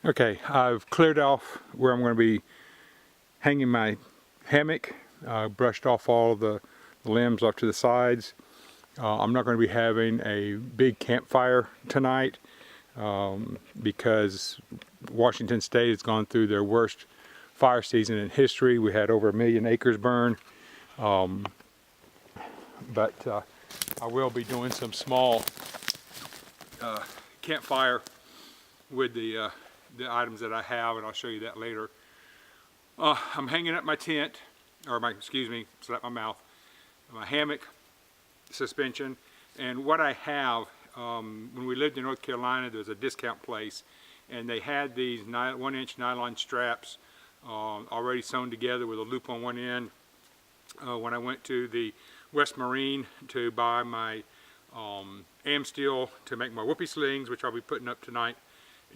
Okay, I've cleared off where I'm going to be hanging my hammock. Brushed off all the limbs off to the sides. I'm not going to be having a big campfire tonight because Washington State has gone through their worst fire season in history. We had over 1 million acres burn. But I will be doing some small campfire with the items that I have, and I'll show you that later. I'm hanging up my tent, or slap my mouth, my hammock suspension, and what I have, when we lived in North Carolina, there was a discount place, and they had these 1-inch nylon straps already sewn together with a loop on one end. When I went to the West Marine to buy my am steel to make my whoopee slings, which I'll be putting up tonight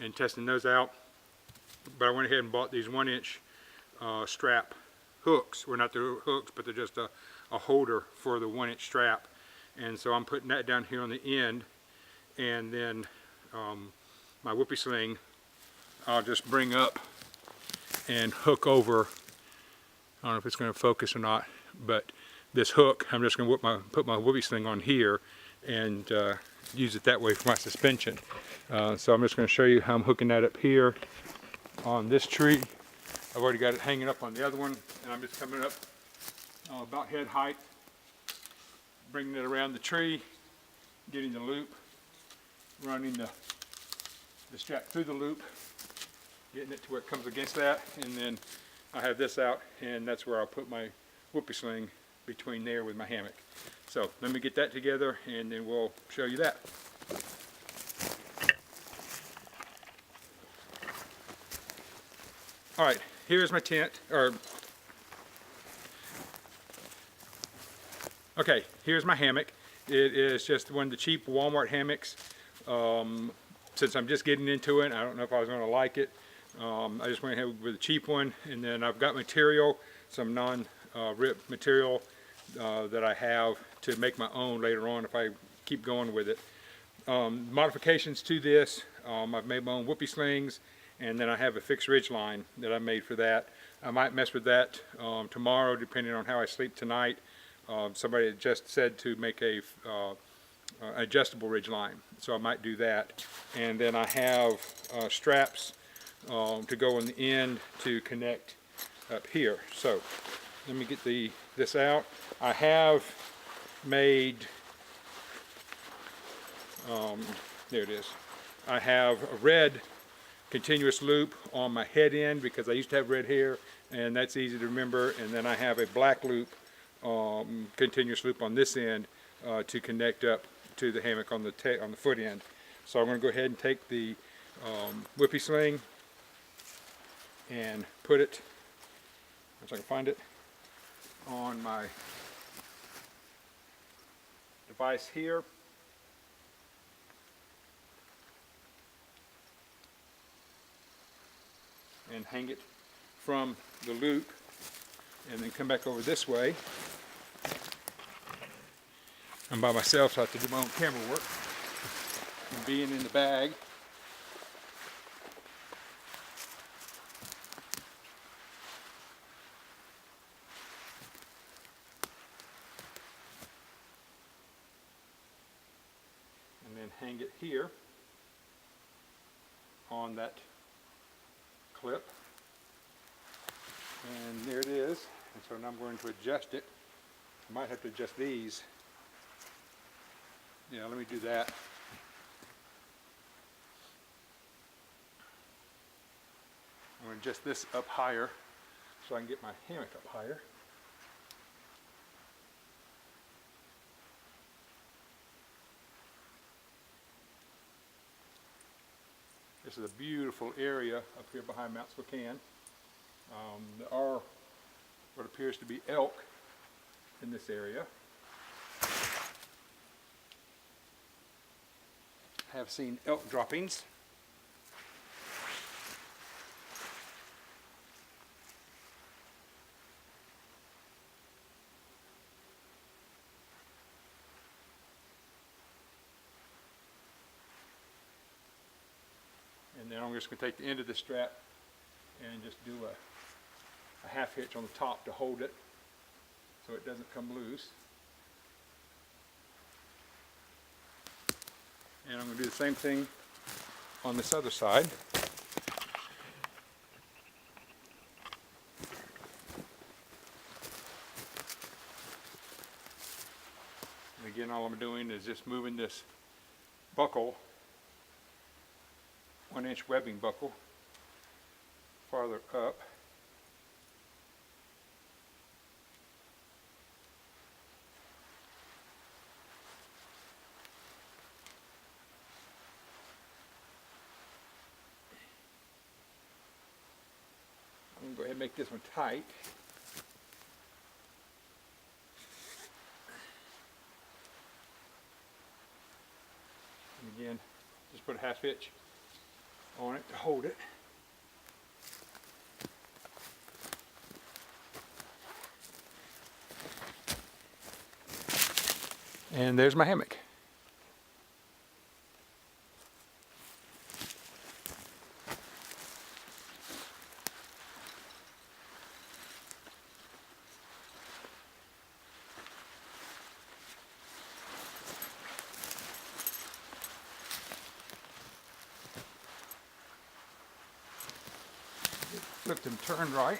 and testing those out. But I went ahead and bought these 1-inch strap hooks. Well, not the hooks, but they're just a holder for the 1-inch strap. And so I'm putting that down here on the end, and then my whoopee sling I'll just bring up and hook over. I don't know if it's going to focus or not, but this hook, I'm just going to put my whoopee sling on here and use it that way for my suspension. So I'm just going to show you how I'm hooking that up here on this tree. I've already got it hanging up on the other one, and I'm just coming up about head height, bringing it around the tree, getting the loop, running the strap through the loop, getting it to where it comes against that, and then I have this out, and that's where I'll put my whoopee sling between there with my hammock. So let me get that together, and then we'll show you that. All right, here's my tent, okay, here's my hammock. It is just one of the cheap Walmart hammocks. Since I'm just getting into it, I don't know if I was going to like it. I just went ahead with a cheap one, and then I've got material, some non-rip material that I have to make my own later on if I keep going with it. Modifications to this, I've made my own whoopee slings, and then I have a fixed ridge line that I made for that. I might mess with that tomorrow depending on how I sleep tonight. Somebody had just said to make a adjustable ridge line, so I might do that. And then I have straps to go on the end to connect up here. So let me get this out. I have made, there it is. I have a red continuous loop on my head end because I used to have red hair, and that's easy to remember. And then I have a black loop, continuous loop on this end to connect up to the hammock on the foot end. So I'm going to go ahead and take the whoopee sling and put it, if I can find it, on my device here. And hang it from the loop, and then come back over this way. I'm by myself, so I have to do my own camera work. And being in the bag, and then hang it here on that clip, and there it is. And so now I'm going to adjust it. I might have to adjust these. Yeah, let me do that. I'm going to adjust this up higher so I can get my hammock up higher. This is a beautiful area up here behind Mount Spokane. There are what appears to be elk in this area. I have seen elk droppings. And then I'm just going to take the end of the strap and just do a half hitch on the top to hold it so it doesn't come loose. And I'm going to do the same thing on this other side. And again, all I'm doing is just moving this buckle, 1-inch webbing buckle, farther up. I'm going to go ahead and make this one tight. And again, just put a half hitch on it to hold it. And there's my hammock. Flipped and turned right.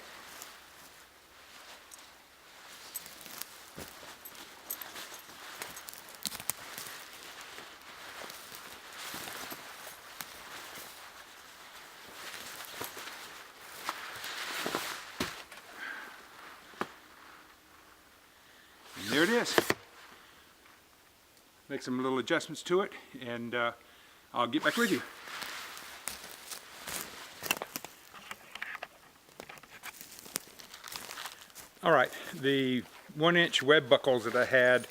And there it is. Make some little adjustments to it, and I'll get back with you. Alright, the 1-inch web buckles that I had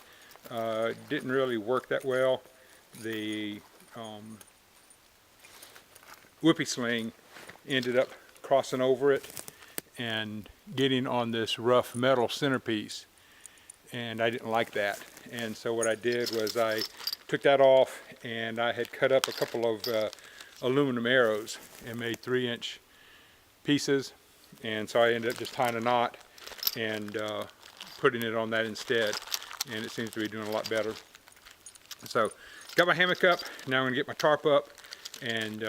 didn't really work that well. The whoopee sling ended up crossing over it and getting on this rough metal centerpiece, and I didn't like that. And so what I did was I took that off, and I had cut up a couple of aluminum arrows and made 3-inch pieces, and so I ended up just tying a knot and putting it on that instead, and it seems to be doing a lot better. So got my hammock up. Now I'm going to get my tarp up and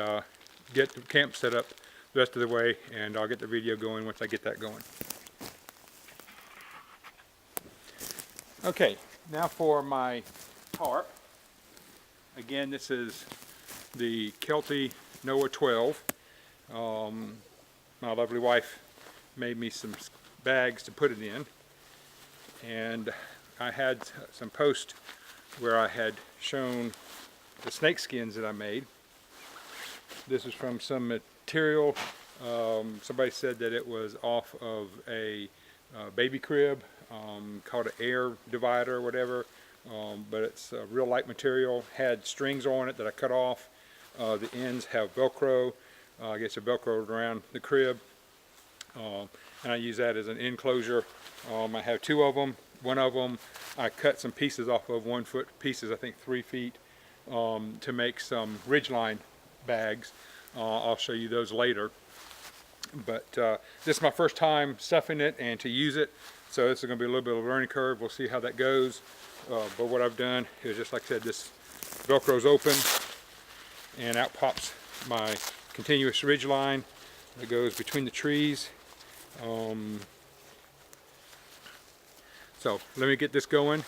get the camp set up the rest of the way, and I'll get the video going once I get that going. Okay, now for my tarp. Again, this is the Kelty Noah 12. My lovely wife made me some bags to put it in, and I had some posts where I had shown the snake skins that I made. This is from some material. Somebody said that it was off of a baby crib, called an air divider or whatever, but it's a real light material. Had strings on it that I cut off. The ends have Velcro. I guess they're Velcroed around the crib. And I use that as an enclosure. I have 2 of them. One of them I cut some pieces off of 1-foot pieces, I think 3 feet, to make some ridgeline bags. I'll show you those later. But this is my first time stuffing it and to use it, so this is going to be a little bit of a learning curve. We'll see how that goes. But what I've done is, just like I said, this Velcro's open, and out pops my continuous ridge line that goes between the trees. So let me get this going.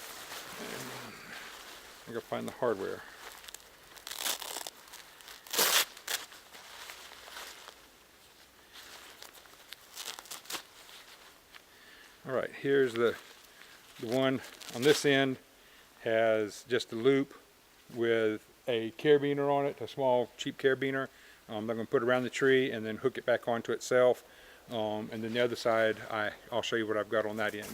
I gotta find the hardware. All right, here's the one on this end. Has just a loop with a carabiner on it, a small cheap carabiner. I'm going to put it around the tree and then hook it back onto itself. And then the other side, I'll show you what I've got on that end.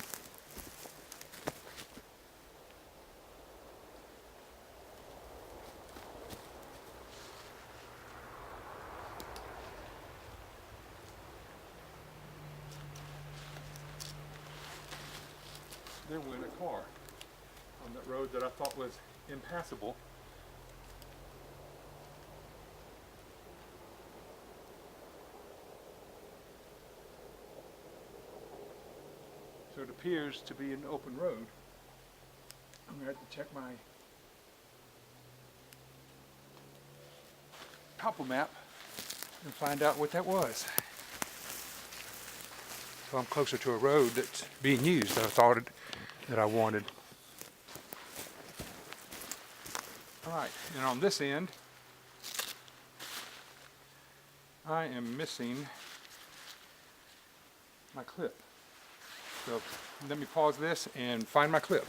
There went a car on that road that I thought was impassable. appears to be an open road. I'm going to have to check my topo map and find out what that was. So I'm closer to a road that's being used than I thought that I wanted. All right, and on this end, I am missing my clip. So let me pause this and find my clip.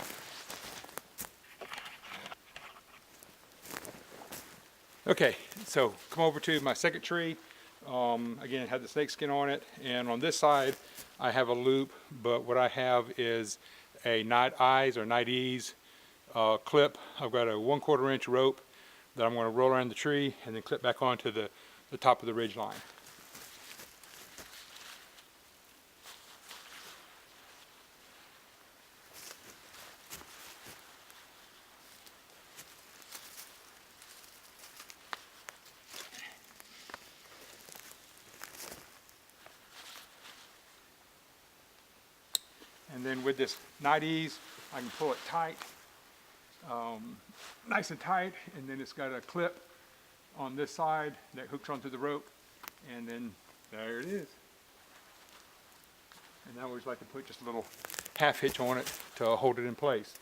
Okay, so come over to my second tree. Again, it had the snake skin on it, and on this side I have a loop, but what I have is a night eyes or night ease clip. I've got a 1/4 inch rope that I'm going to roll around the tree and then clip back onto the top of the ridge line. And then with this night ease, I can pull it tight, nice and tight, and then it's got a clip on this side that hooks onto the rope, and then there it is. And I always like to put just a little half hitch on it to hold it in place.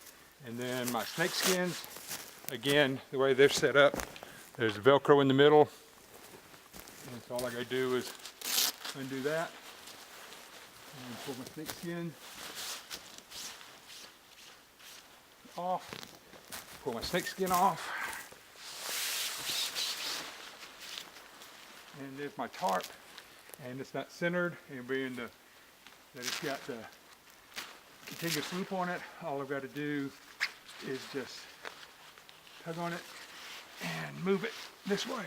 And then my snake skins, again, the way they're set up, there's Velcro in the middle, and so all I gotta do is undo that, and pull my snake skin off, pull my snake skin off, and there's my tarp, and it's not centered, and being that it's got the contiguous loop on it, all I've got to do is just tug on it and move it this way.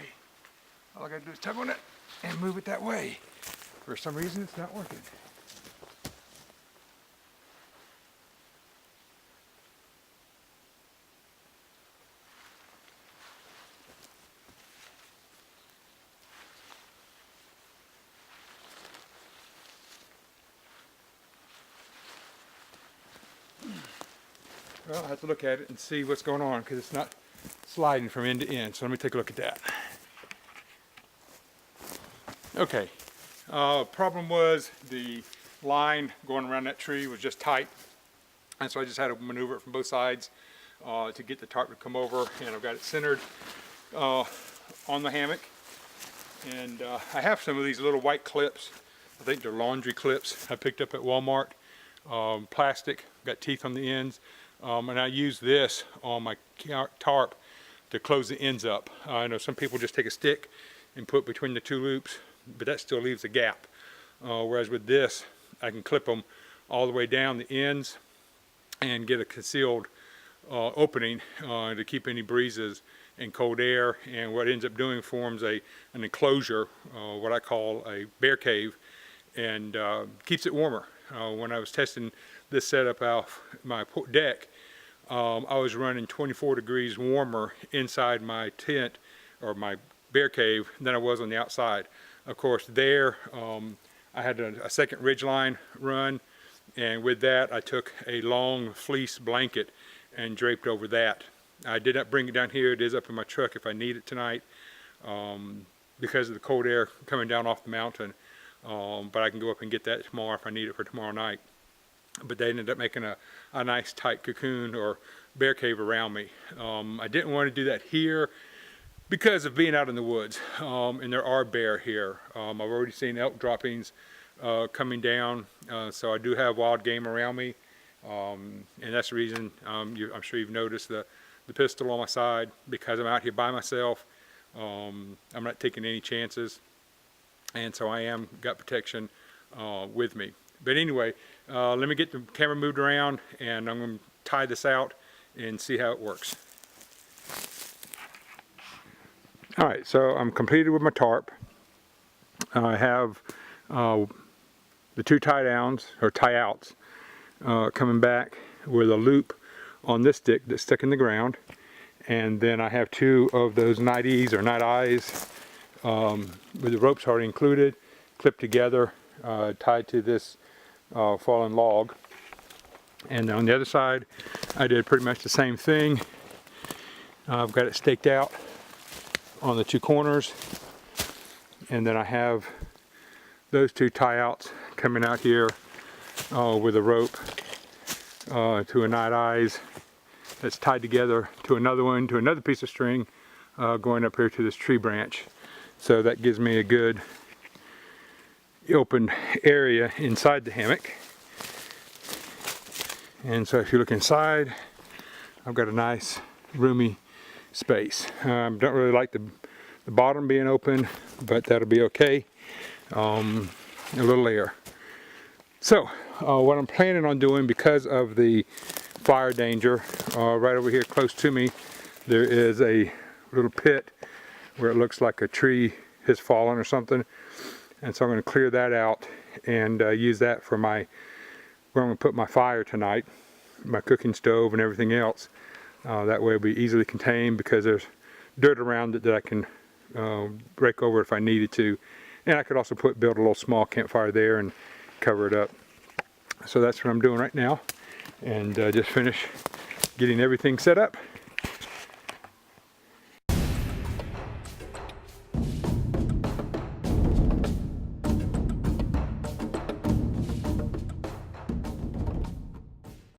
All I got to do is tug on it and move it that way. For some reason it's not working. Well, I have to look at it and see what's going on because it's not sliding from end to end. So let me take a look at that. Okay, problem was the line going around that tree was just tight, and so I just had to maneuver it from both sides to get the tarp to come over, and I've got it centered on the hammock. And I have some of these little white clips. I think they're laundry clips I picked up at Walmart. Plastic, got teeth on the ends. And I use this on my tarp to close the ends up. I know some people just take a stick and put between the two loops, but that still leaves a gap. Whereas with this, I can clip them all the way down the ends and get a concealed opening to keep any breezes and cold air. And what it ends up doing forms an enclosure, what I call a bear cave, and keeps it warmer. When I was testing this setup out my deck, I was running 24 degrees warmer inside my tent or my bear cave than I was on the outside. Of course, there I had a second ridge line run, and with that I took a long fleece blanket and draped over that. I did not bring it down here. It is up in my truck if I need it tonight because of the cold air coming down off the mountain. But I can go up and get that tomorrow if I need it for tomorrow night. But they ended up making a nice tight cocoon or bear cave around me. I didn't want to do that here because of being out in the woods, and there are bear here. I've already seen elk droppings coming down, so I do have wild game around me, and that's the reason I'm sure you've noticed the pistol on my side, because I'm out here by myself. I'm not taking any chances, and so I am got protection with me. But anyway, let me get the camera moved around, and I'm going to tie this out and see how it works. All right, so I'm completed with my tarp. I have the two tie downs or tie outs coming back with a loop on this stick that's stuck in the ground, and then I have two of those night ease or night eyes with the ropes already included, clipped together, tied to this fallen log. And on the other side, I did pretty much the same thing. I've got it staked out on the two corners, and then I have those two tie outs coming out here with a rope to a knot eyes that's tied together to another one, to another piece of string going up here to this tree branch. So that gives me a good open area inside the hammock. And so if you look inside, I've got a nice roomy space. Don't really like the bottom being open, but that'll be okay. A little air. So what I'm planning on doing, because of the fire danger, right over here close to me there is a little pit where it looks like a tree has fallen or something, and so I'm going to clear that out and use that for where I'm going to put my fire tonight, my cooking stove and everything else. That way it'll be easily contained, because there's dirt around it that I can rake over if I needed to. And I could also build a little small campfire there and cover it up. So that's what I'm doing right now, and just finish getting everything set up,